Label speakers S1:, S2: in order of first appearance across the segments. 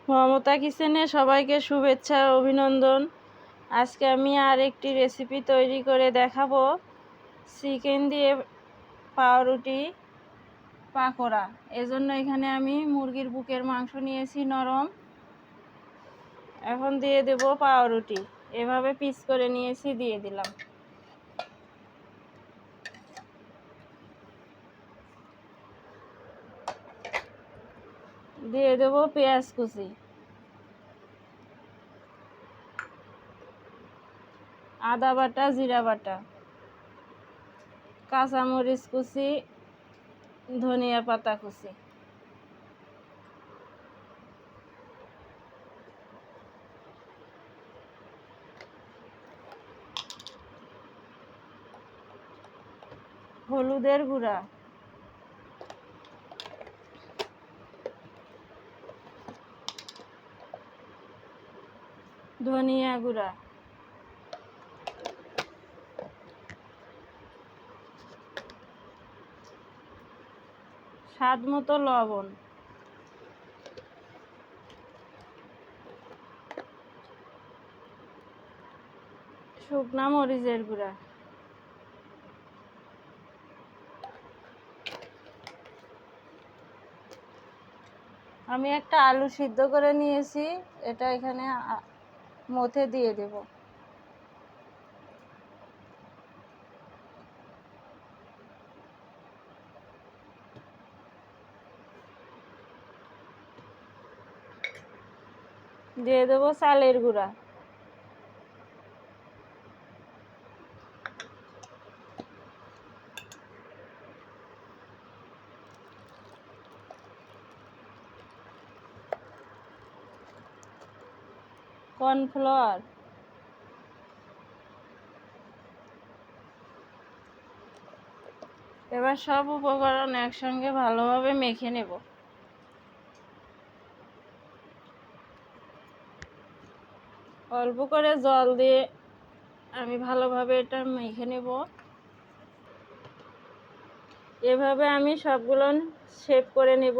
S1: মমতা কিচেনে সবাইকে শুভেচ্ছা ও অভিনন্দন। আজকে আমি আর একটি রেসিপি তৈরি করে দেখাবো, চিকেন দিয়ে পাউরুটি পাকোড়া। এজন্য এখানে আমি মুরগির বুকের মাংস নিয়েছি নরম। এখন দিয়ে দেব পাউরুটি, এভাবে পিস করে নিয়েছি, দিয়ে দিলাম। দিয়ে দেব পেঁয়াজ কুচি, আদা বাটা, জিরা বাটা, কাঁচামরিচ কুচি, ধনিয়া পাতা কুচি। হলুদের গুঁড়া, ধনিয়া গুঁড়া, স্বাদ মতো লবণ, শুকনা মরিচের গুঁড়া। আমি একটা আলু সিদ্ধ করে নিয়েছি, এটা এখানে মথে দিয়ে দেব। দিয়ে দেব চালের গুঁড়া, কর্নফ্লাওয়ার, এবার সব উপকরণ একসঙ্গে ভালোভাবে মেখে নেব। অল্প করে জল দিয়ে আমি ভালোভাবে এটা মেখে নেব। এভাবে আমি সবগুলো শেপ করে নেব।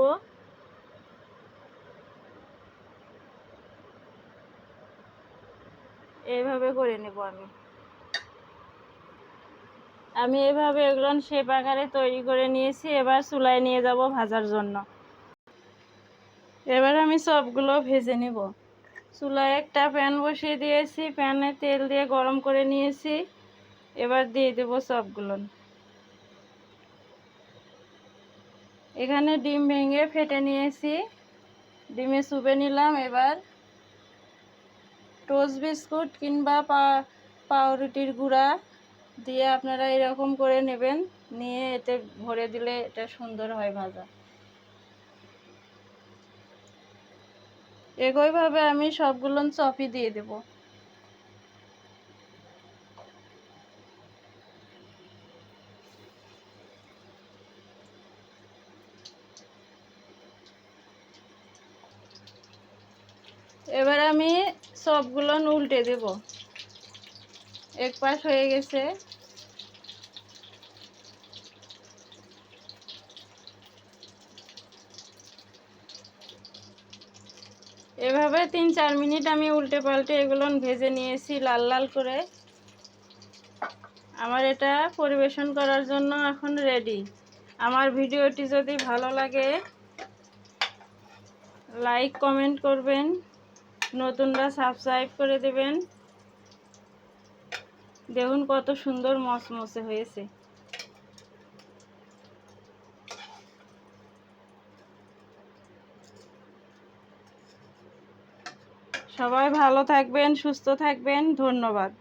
S1: এইভাবে করে নেব আমি এভাবে এগুলো শেপ আকারে তৈরি করে নিয়েছি। এবার চুলায় নিয়ে যাব ভাজার জন্য। এবার আমি সবগুলো ভেজে নেব। চুলায় একটা প্যান বসিয়ে দিয়েছি, প্যানে তেল দিয়ে গরম করে নিয়েছি। এবার দিয়ে দেব সবগুলো। এখানে ডিম ভেঙে ফেটে নিয়েছি, ডিমে চুপে নিলাম। এবার টোস্ট বিস্কুট কিংবা পাউরুটির গুঁড়া দিয়ে আপনারা এরকম করে নেবেন, নিয়ে এতে ভরে দিলে এটা সুন্দর হয় ভাজা। একইভাবে আমি সবগুলো চপি দিয়ে দেব। এবার আমি সবগুলো উল্টে দেব। এক পাশ হয়ে গেছে, এভাবে 3-4 মিনিট আমি উল্টে পাল্টে এগুলো ভেজে নিয়েছি লাল লাল করে। আমার এটা পরিবেশন করার জন্য এখন রেডি। আমার ভিডিওটি যদি ভালো লাগে লাইক কমেন্ট করবেন, নতুনরা সাবস্ক্রাইব করে দেবেন। দেখুন কত সুন্দর মচমচে হয়েছে। সবাই ভালো থাকবেন, সুস্থ থাকবেন। ধন্যবাদ।